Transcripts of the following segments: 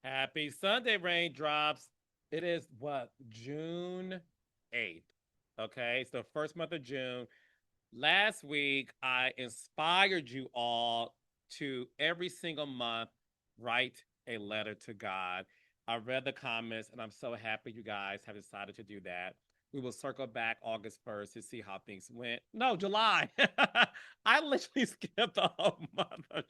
Happy Sunday, raindrops. It is what, June 8th. Okay, it's the first month of June. Last week, I inspired you all to every single month write a letter to God. I read the comments and I'm so happy you guys have decided to do that. We will circle back August 1st to see how things went. No, July. I literally skipped the whole month of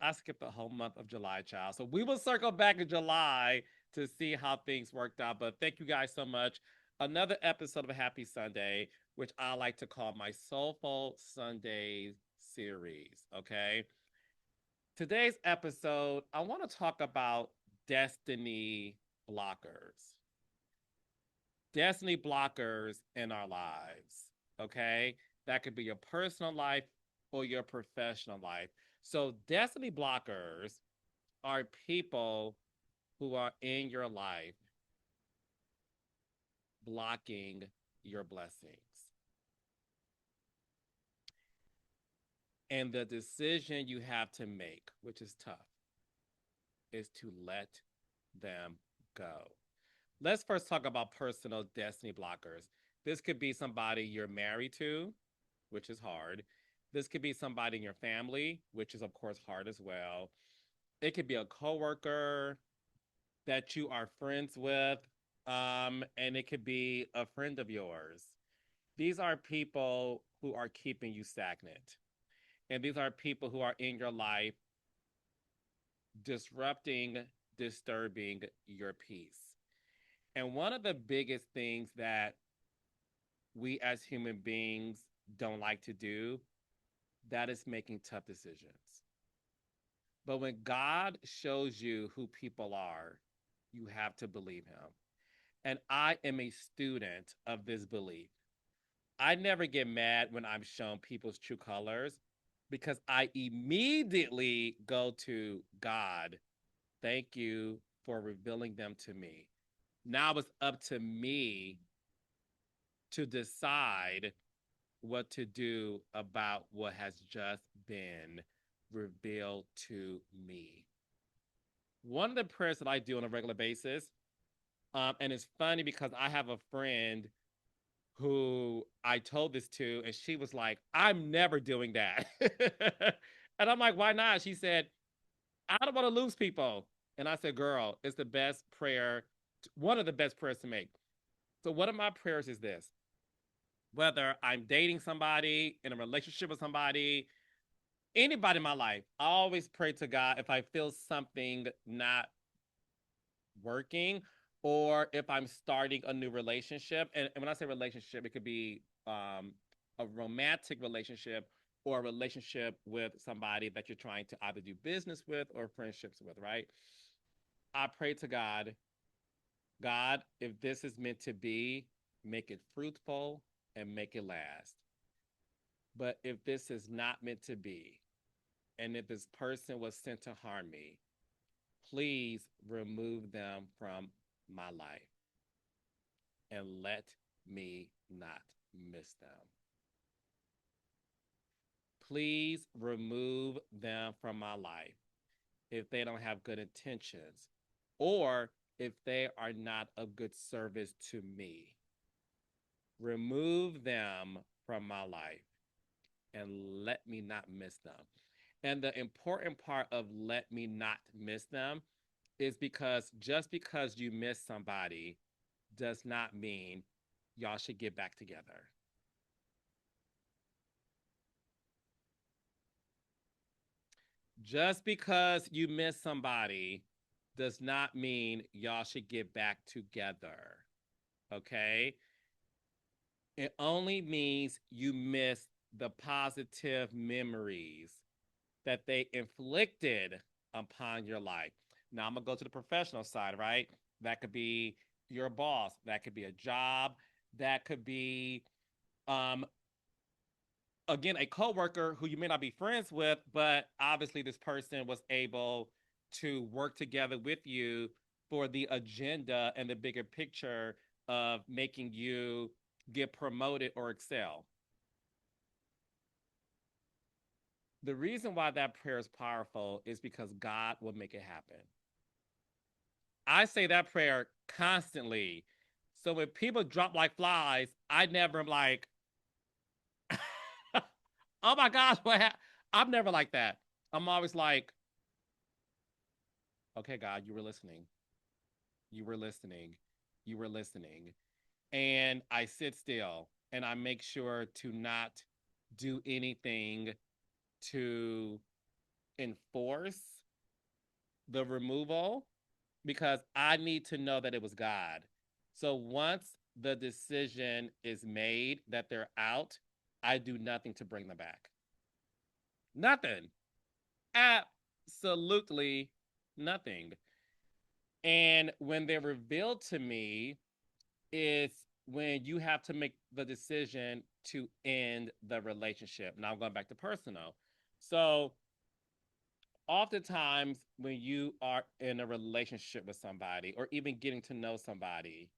I skipped the whole month of July, child. So we will circle back in July to see how things worked out. But thank you guys so much. Another episode of a Happy Sunday, which I like to call my Soulful Sundays series. Okay. Today's episode, I want to talk about destiny blockers. Destiny blockers in our lives. Okay. That could be your personal life or your professional life. So, destiny blockers are people who are in your life blocking your blessings. And the decision you have to make, which is tough, is to let them go. Let's first talk about personal destiny blockers. This could be somebody you're married to, which is hard. This could be somebody in your family, which is, of course, hard as well. It could be a coworker that you are friends with, and it could be a friend of yours. These are people who are keeping you stagnant. And these are people who are in your life disrupting, disturbing your peace. And one of the biggest things that we as human beings don't like to do, that is making tough decisions. But when God shows you who people are, you have to believe him. And I am a student of this belief. I never get mad when I'm shown people's true colors because I immediately go to God. Thank you for revealing them to me. Now it's up to me to decide what to do about what has just been revealed to me. One of the prayers that I do on a regular basis, and it's funny because I have a friend who I told this to, and she was like, I'm never doing that. And I'm like, why not? She said, I don't want to lose people. And I said, girl, it's the best prayer, one of the best prayers to make. So, one of my prayers is this: whether I'm dating somebody, in a relationship with somebody, anybody in my life, I always pray to God if I feel something not working or if I'm starting a new relationship. And when I say relationship, it could be a romantic relationship or a relationship with somebody that you're trying to either do business with or friendships with, right? I pray to God, God, if this is meant to be, make it fruitful and make it last. But if this is not meant to be, and if this person was sent to harm me, please remove them from my life and let me not miss them. Please remove them from my life if they don't have good intentions or if they are not of good service to me. Remove them from my life and let me not miss them. And the important part of let me not miss them is because just because you miss somebody does not mean y'all should get back together. Just because you miss somebody does not mean y'all should get back together. Okay? It only means you miss the positive memories that they inflicted upon your life. Now I'm gonna go to the professional side, right? That could be your boss, that could be a job, that could be um again a coworker who you may not be friends with, but obviously this person was able to work together with you for the agenda and the bigger picture of making you get promoted or excel. The reason why that prayer is powerful is because God will make it happen. I say that prayer constantly. So when people drop like flies, I never am like, oh my gosh, I'm never like that. I'm always like, okay, God, you were listening. You were listening. You were listening. And I sit still and I make sure to not do anything to enforce the removal because I need to know that it was God. So once the decision is made that they're out, I do nothing to bring them back. Nothing. Absolutely nothing. And when they're revealed to me, it's when you have to make the decision to end the relationship. Now I'm going back to personal. So oftentimes when you are in a relationship with somebody or even getting to know somebody,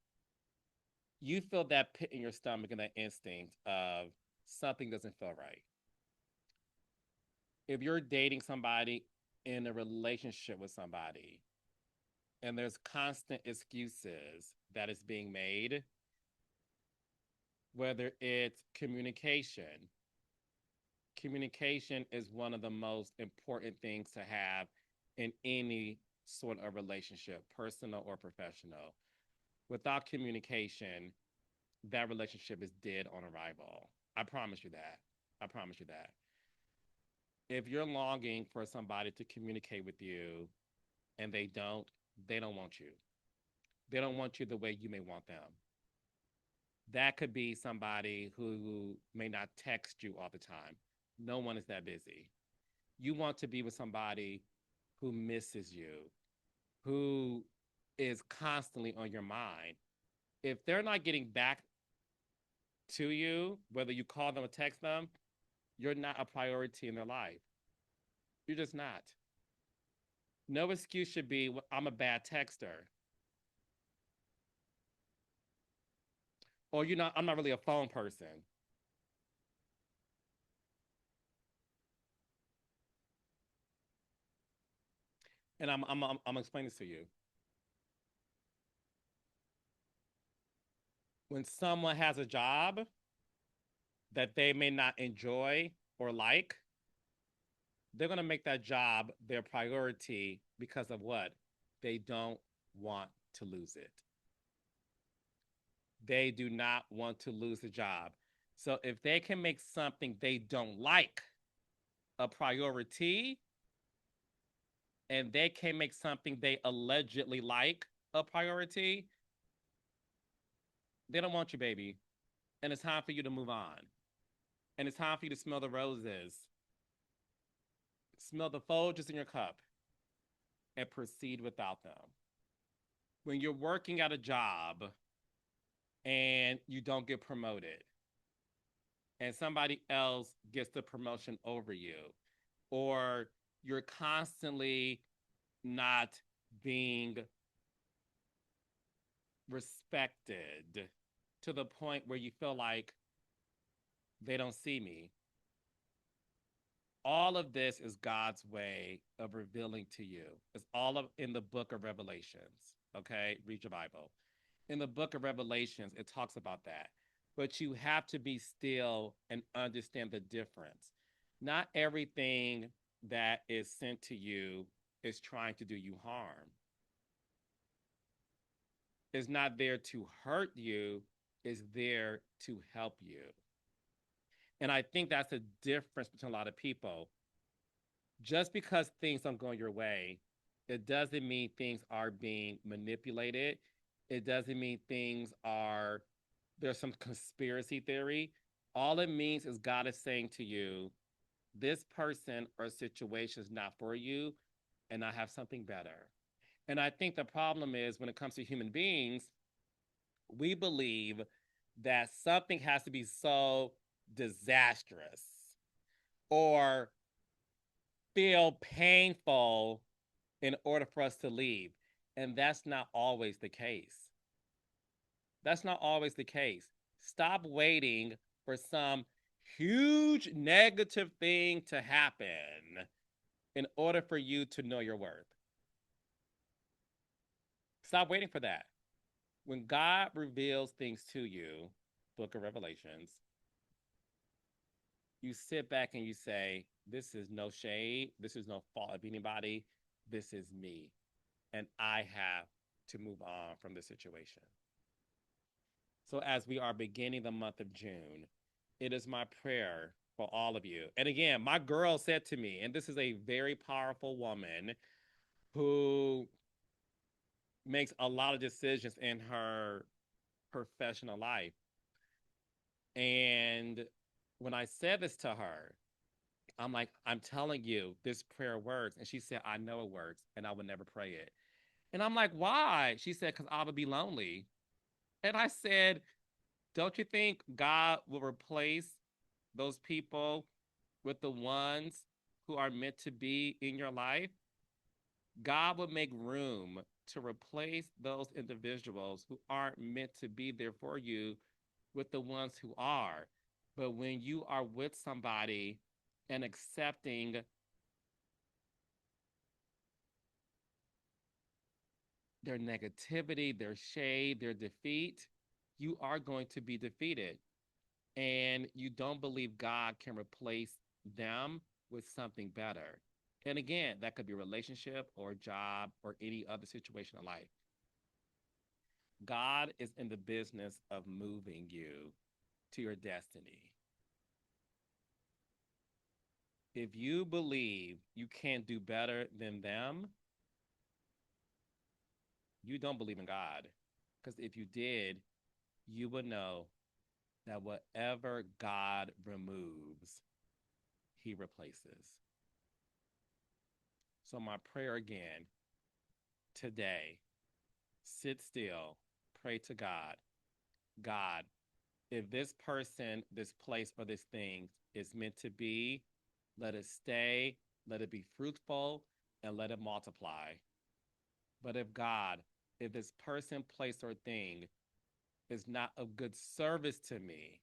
you feel that pit in your stomach and that instinct of something doesn't feel right. If you're dating somebody in a relationship with somebody and there's constant excuses that is being made, whether it's communication, communication is one of the most important things to have in any sort of relationship, personal or professional. Without communication, that relationship is dead on arrival. I promise you that. I promise you that. If you're longing for somebody to communicate with you and they don't want you. They don't want you the way you may want them. That could be somebody who may not text you all the time. No one is that busy. You want to be with somebody who misses you, who is constantly on your mind. If they're not getting back to you, whether you call them or text them, you're not a priority in their life. You're just not. No excuse should be, "Well, I'm a bad texter," or I'm not really a phone person. And I'm explaining this to you. When someone has a job that they may not enjoy or like, they're going to make that job their priority because of what? They don't want to lose it. They do not want to lose the job. So if they can make something they don't like a priority and they can make something they allegedly like a priority, they don't want you, baby. And it's time for you to move on. And it's time for you to smell the roses, smell the Folgers in your cup, and proceed without them. When you're working at a job and you don't get promoted, and somebody else gets the promotion over you, or you're constantly not being respected to the point where you feel like they don't see me. All of this is God's way of revealing to you. It's all in the book of Revelations. Okay, read your Bible. In the book of Revelations, it talks about that. But you have to be still and understand the difference. Not everything that is sent to you is trying to do you harm. It's not there to hurt you, it's there to help you. And I think that's the difference between a lot of people. Just because things don't go your way, it doesn't mean things are being manipulated. It doesn't mean there's some conspiracy theory. All it means is God is saying to you, this person or situation is not for you, and I have something better. And I think the problem is when it comes to human beings, we believe that something has to be so disastrous or feel painful in order for us to leave. And that's not always the case. That's not always the case. Stop waiting for some huge negative thing to happen in order for you to know your worth. Stop waiting for that. When God reveals things to you, Book of Revelations, you sit back and you say, this is no shade. This is no fault of anybody. This is me. And I have to move on from this situation. So, as we are beginning the month of June, it is my prayer for all of you. And again, my girl said to me, and this is a very powerful woman who makes a lot of decisions in her professional life. And when I said this to her, I'm like, I'm telling you, this prayer works. And she said, I know it works, and I would never pray it. And I'm like, why? She said, because I would be lonely. And I said, don't you think God will replace those people with the ones who are meant to be in your life? God would make room to replace those individuals who aren't meant to be there for you with the ones who are. But when you are with somebody and accepting their negativity, their shade, their defeat, you are going to be defeated. And you don't believe God can replace them with something better. And again, that could be a relationship or a job or any other situation in life. God is in the business of moving you to your destiny. If you believe you can't do better than them, you don't believe in God. Because if you did, you would know that whatever God removes, he replaces. So, my prayer again today, sit still, pray to God. God, if this person, this place, or this thing is meant to be, let it stay, let it be fruitful, and let it multiply. But if God, if this person, place, or thing is not of good service to me,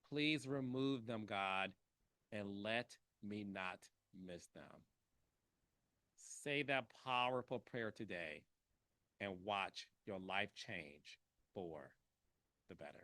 please remove them, God, and let me not miss them. Say that powerful prayer today and watch your life change for the better.